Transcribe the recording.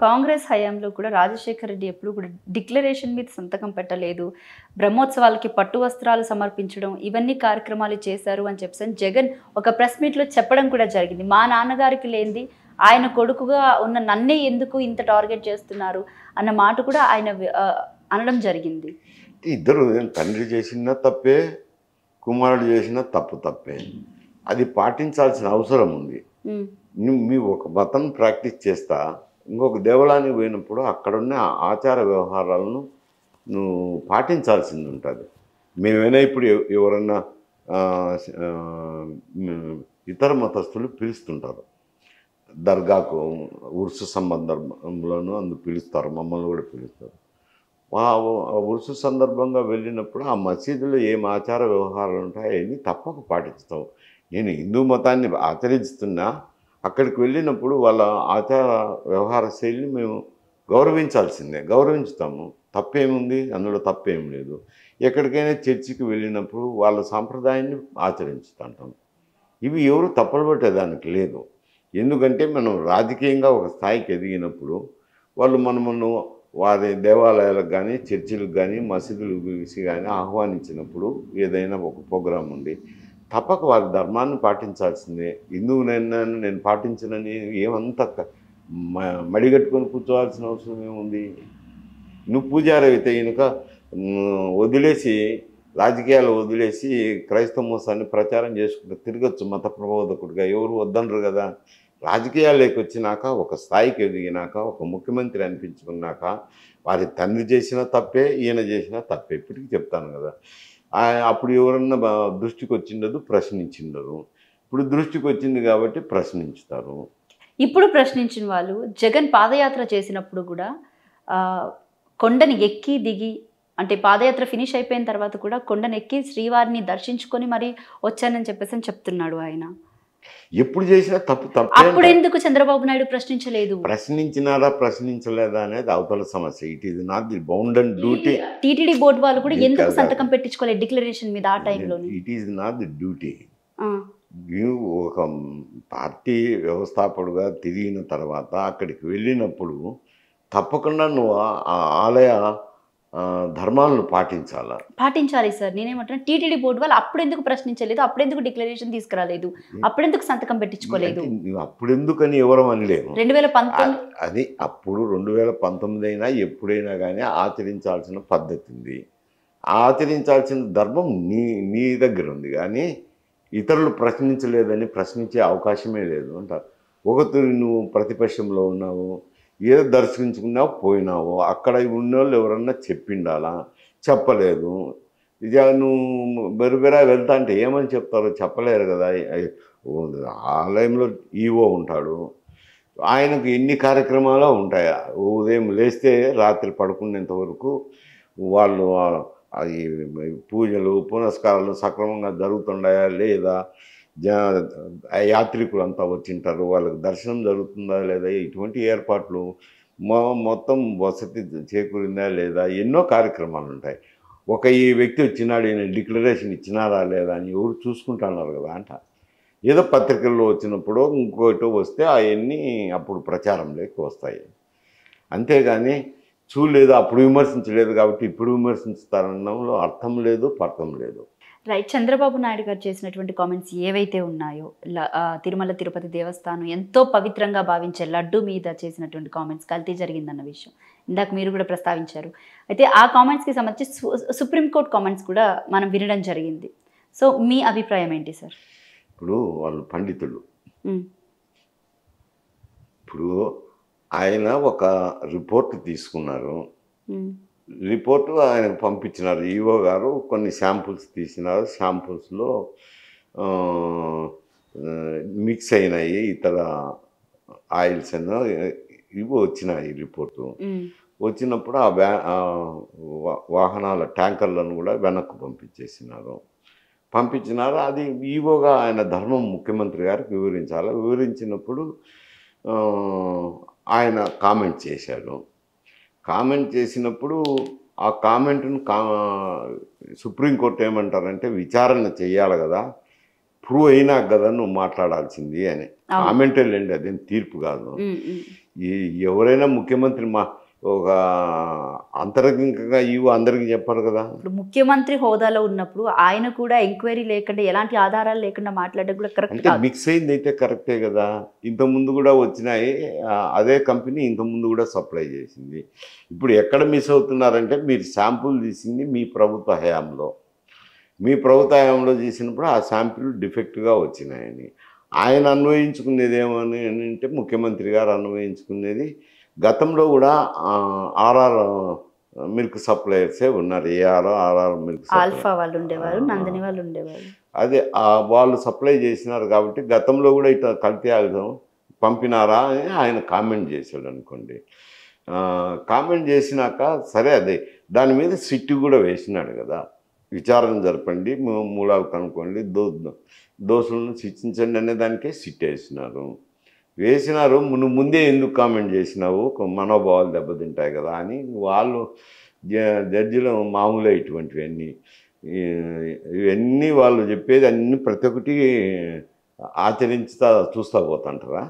కాంగ్రెస్ హయాంలో కూడా రాజశేఖర్ రెడ్డి ఎప్పుడు కూడా డిక్లరేషన్ మీద సంతకం పెట్టలేదు, బ్రహ్మోత్సవాలకి పట్టు వస్త్రాలు సమర్పించడం ఇవన్నీ కార్యక్రమాలు చేశారు అని చెప్పేసి జగన్ ఒక ప్రెస్ మీట్లో చెప్పడం కూడా జరిగింది. మా నాన్నగారికి లేనిది ఆయన కొడుకుగా ఉన్న నన్నే ఎందుకు ఇంత టార్గెట్ చేస్తున్నారు అన్న మాట కూడా ఆయన అనడం జరిగింది. ఇద్దరు తండ్రి చేసిన తప్పే, కుమారుడు చేసిన తప్పే. అది పాటించాల్సిన అవసరం ఉంది. మీ ఒక మతం ప్రాక్టీస్ చేస్తా ఇంకొక దేవాలయానికి పోయినప్పుడు అక్కడున్న ఆచార వ్యవహారాలను నువ్వు పాటించాల్సింది ఉంటుంది. మేమైనా ఇప్పుడు ఎవరన్నా ఇతర మతస్థులు పిలుస్తుంటారు దర్గాకు, ఉరుసు సందర్భంలోనూ అందుకు పిలుస్తారు, మమ్మల్ని కూడా పిలుస్తారు. ఉరుసు సందర్భంగా వెళ్ళినప్పుడు ఆ మసీదులో ఏం ఆచార వ్యవహారాలు ఉంటాయో అవన్నీ తప్పక పాటిస్తావు. నేను హిందూ మతాన్ని ఆచరిస్తున్నా అక్కడికి వెళ్ళినప్పుడు వాళ్ళ ఆచార వ్యవహార శైలిని మేము గౌరవించాల్సిందే, గౌరవించుతాము. తప్పేముంది, అందులో తప్పేం లేదు. ఎక్కడికైనా చర్చికి వెళ్ళినప్పుడు వాళ్ళ సాంప్రదాయాన్ని ఆచరించుతుంటాం. ఇవి ఎవరు తప్పులు పట్టేదానికి లేదు. ఎందుకంటే మనం రాజకీయంగా ఒక స్థాయికి ఎదిగినప్పుడు వాళ్ళు మనము వారి దేవాలయాలకు కానీ, చర్చిలకు కానీ, మసీదులకు కానీ ఆహ్వానించినప్పుడు ఏదైనా ఒక ప్రోగ్రాం ఉండి తప్పక వారి ధర్మాన్ని పాటించాల్సిందే. హిందువునైనా నేను పాటించనని ఏమంత మడిగట్టుకొని కూర్చోవాల్సిన అవసరం ఏముంది? నువ్వు పూజారి అయితే కనుక వదిలేసి, రాజకీయాలు వదిలేసి క్రైస్తవ మతాన్ని ప్రచారం చేసుకుంటూ తిరగచ్చు మత ప్రబోధకుడిగా. ఎవరు వద్దనరు కదా. రాజకీయాల్లోకి వచ్చినాక, ఒక స్థాయికి ఎదిగినాక, ఒక ముఖ్యమంత్రి అనిపించుకున్నాక వారి తండ్రి చేసిన తప్పే, ఈయన చేసిన తప్పే. ఇప్పటికీ చెప్తాను కదా. అప్పుడు ఎవరన్నా దృష్టికి వచ్చిండదు, ప్రశ్నించిండరు. ఇప్పుడు దృష్టికి వచ్చింది కాబట్టి ప్రశ్నించుతారు. ఇప్పుడు ప్రశ్నించిన వాళ్ళు జగన్ పాదయాత్ర చేసినప్పుడు కూడా కొండని ఎక్కి దిగి, అంటే పాదయాత్ర ఫినిష్ అయిపోయిన తర్వాత కూడా కొండను ఎక్కి శ్రీవారిని దర్శించుకొని మరి వచ్చానని చెప్పేసి చెప్తున్నాడు ఆయన. ఎప్పుడు చేసినా తప్పు. అప్పుడు ఎందుకు చంద్రబాబు నాయుడు ప్రశ్నించలేదు? ప్రశ్నించినారా ప్రశ్నించలేదా అనేది అవతల సమస్య. It is not the bound and duty. TTD board వాళ్ళు కూడా ఎందుకు సంతకం పెట్టించుకోలేదు డిక్లరేషన్ మీద ఆ టైంలో? It is not the duty. ఒక పార్టీ వ్యవస్థాపకుడుగా తిరిగిన తర్వాత అక్కడికి వెళ్ళినప్పుడు తప్పకుండా నువ్వు ఆ ఆలయ ధర్మాలను పాటించాలి సార్. నేనేమంటున్నా, టీటీడీ బోర్డు వాళ్ళు అప్పుడెందుకు ప్రశ్నించలేదు, అప్పుడెందుకు డిక్లరేషన్ తీసుకురాలేదు, అప్పుడెందుకు సంతకం పెట్టించుకోలేదు? అప్పుడెందుకని ఎవరు అనలేము. 2019 అది అప్పుడు 2019 అయినా ఎప్పుడైనా కానీ ఆచరించాల్సిన పద్ధతి ఉంది. ఆచరించాల్సిన ధర్మం నీ దగ్గర ఉంది. కానీ ఇతరులు ప్రశ్నించలేదని ప్రశ్నించే అవకాశమే లేదు అంటారు. ఒకరు నువ్వు ప్రతిపక్షంలో ఉన్నావు, ఏదో దర్శించుకున్నావు, పోయినావు. అక్కడ ఉన్నోళ్ళు ఎవరన్నా చెప్పిండాలా? చెప్పలేదు. ఇక నువ్వు బెరుబెరా వెళ్తా అంటే ఏమని చెప్తారో చెప్పలేరు కదా. ఆలయంలో ఈవో ఉంటాడు, ఆయనకు ఎన్ని కార్యక్రమాలు ఉంటాయా. ఉదయం లేస్తే రాత్రి పడుకునేంత వరకు వాళ్ళు ఈ పూజలు పునస్కారాలు సక్రమంగా జరుగుతున్నాయా లేదా, యాత్రికులు అంతా వచ్చింటారు, వాళ్ళకి దర్శనం జరుగుతుందా లేదా, ఇటువంటి ఏర్పాట్లు మొత్తం వసతి చేకూరిందా లేదా, ఎన్నో కార్యక్రమాలు ఉంటాయి. ఈ వ్యక్తి వచ్చినాడు, ఈయన డిక్లరేషన్ ఇచ్చినారా లేదా అని ఎవరు చూసుకుంటున్నారు కదా అంట. ఏదో పత్రికల్లో వచ్చినప్పుడు ఇంకోటో వస్తే అవన్నీ అప్పుడు ప్రచారంలోకి వస్తాయి. అంతేగాని చూడలేదు, అప్పుడు విమర్శించలేదు కాబట్టి ఇప్పుడు విమర్శిస్తారనడంలో అర్థం లేదు, పర్థం లేదు. రైట్. చంద్రబాబు నాయుడు గారు చేసినటువంటి కామెంట్స్ ఏవైతే ఉన్నాయో, తిరుమల తిరుపతి దేవస్థానం ఎంతో పవిత్రంగా భావించే లడ్డు మీద చేసినటువంటి కామెంట్స్ కల్తీ జరిగిందన్న విషయం ఇందాక మీరు కూడా ప్రస్తావించారు. అయితే ఆ కామెంట్స్కి సంబంధించి సుప్రీంకోర్టు కామెంట్స్ కూడా మనం వినడం జరిగింది. సో మీ అభిప్రాయం ఏంటి సార్? ఇప్పుడు వాళ్ళు పండితులు, ఇప్పుడు ఆయన ఒక రిపోర్ట్ తీసుకున్నారు, రిపోర్టు ఆయనకు పంపించినారు. ఈవో గారు కొన్ని శాంపుల్స్ తీసినారు. శాంపుల్స్లో మిక్స్ అయినాయి ఇతర ఆయిల్స్ అన్న ఇవి వచ్చినాయి. రిపోర్టు వచ్చినప్పుడు ఆ వాహనాల ట్యాంకర్లను కూడా వెనక్కు పంపించినారు. అది ఈవోగా ఆయన ధర్మం ముఖ్యమంత్రి గారికి వివరించాలి. వివరించినప్పుడు ఆయన కామెంట్ చేశాడు. కామెంట్ చేసినప్పుడు ఆ కామెంట్ను సుప్రీంకోర్టు ఏమంటారంటే విచారణ చేయాలి కదా, ప్రూవ్ అయినా కదా నువ్వు మాట్లాడాల్సింది అని కామెంటే లేండి, అదేం తీర్పు కాదు. ఎవరైనా ముఖ్యమంత్రి ఒక అంతరంగికంగా అందరికీ చెప్పారు కదా. ఇప్పుడు ముఖ్యమంత్రి హోదాలో ఉన్నప్పుడు ఆయన కూడా ఎంక్వైరీ లేకుండా ఎలాంటి ఆధారాలు లేకుండా మాట్లాడడం కూడా కరెక్ట్ అంటే మిక్స్ అయింది అయితే కరెక్టే కదా. ఇంతకుముందు కూడా వచ్చినాయి, అదే కంపెనీ ఇంతకుముందు కూడా సప్లై చేసింది. ఇప్పుడు ఎక్కడ మిస్ అవుతున్నారంటే మీరు శాంపుల్ తీసింది మీ ప్రభుత్వ హయాంలో, చేసినప్పుడు ఆ శాంపుల్ డిఫెక్ట్గా వచ్చినాయని ఆయన అన్వయించుకునేది ఏమని అంటే, ముఖ్యమంత్రి గారు అన్వయించుకునేది గతంలో కూడా ఆర్ఆర్ మిల్క్ సప్లయర్సే ఉన్నారు. ఆర్ఆర్ మిల్క్ ఆల్ఫా వాళ్ళు ఉండేవారు, నందిని వాళ్ళు ఉండేవారు. అదే వాళ్ళు సప్లై చేసినారు కాబట్టి గతంలో కూడా ఇట్లా కల్తీ ఆయుధం పంపినారా అని ఆయన కామెంట్ చేశాడు అనుకోండి. కామెంట్ చేసినాక సరే అదే దాని మీద సిట్టు కూడా వేసినాడు కదా. విచారణ జరపండి, మూలాలు కనుక్కోండి, దోషులను శిక్షించండి అనే దానికే సిట్ వేసినారు. నువ్వు ముందే ఎందుకు కామెంట్ చేసినావు, మనోభావాలు దెబ్బతింటాయి కదా అని వాళ్ళు జడ్జిలు మామూలే. ఇవన్నీ వాళ్ళు చెప్పేది అన్నీ ప్రతి ఒక్కటి ఆచరించుతా చూస్తూ పోతుంటారా.